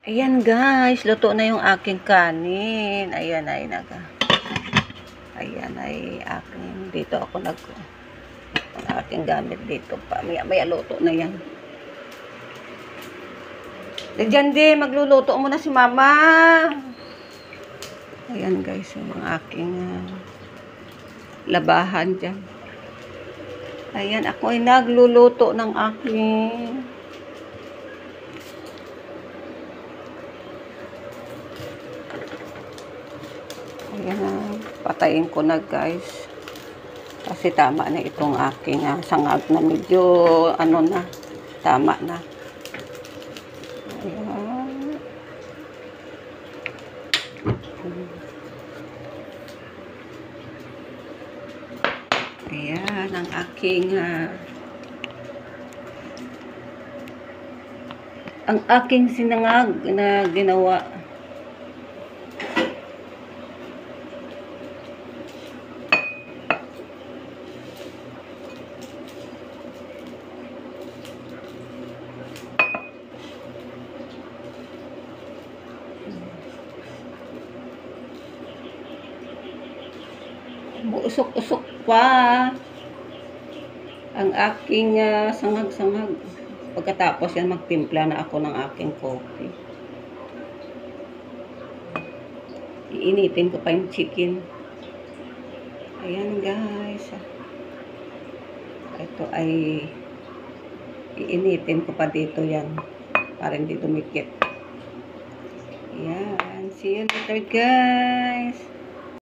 Ayan guys, luto na yung aking kanin. Ayan ay aking dito ako ang aking gamit dito pa. Maya luto na yan. Diyan magluluto muna si mama. Ayan guys, yung mga aking labahan dyan. Ayan, ako ay nagluluto ng aking ayan, patayin ko na guys. Kasi tama na itong aking sangag na medyo ano na, tama na. Ayan. Ayan ang aking sinangag na ginawa. Usok-usok pa ang aking sangag-sangag. Pagkatapos yan, magtimpla na ako ng aking coffee. Iinitin ko pa yung chicken. Ayan guys. Ito ay iinitin ko pa dito yan para hindi dumikit. Ayan. See you later guys.